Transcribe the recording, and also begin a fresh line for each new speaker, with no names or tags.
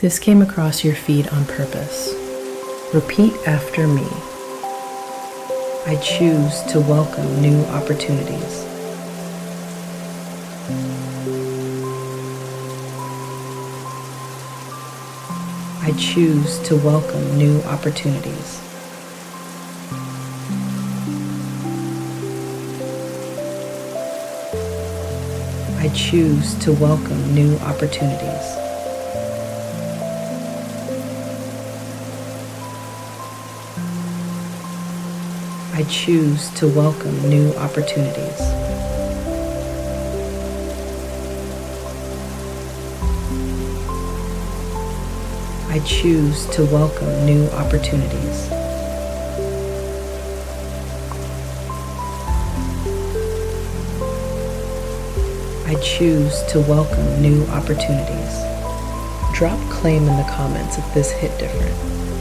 This came across your feed on purpose. Repeat after me. I choose to welcome new opportunities. I choose to welcome new opportunities. I choose to welcome new opportunities. I choose to welcome new opportunities. I choose to welcome new opportunities. I choose to welcome new opportunities. Drop claim in the comments if this hit different.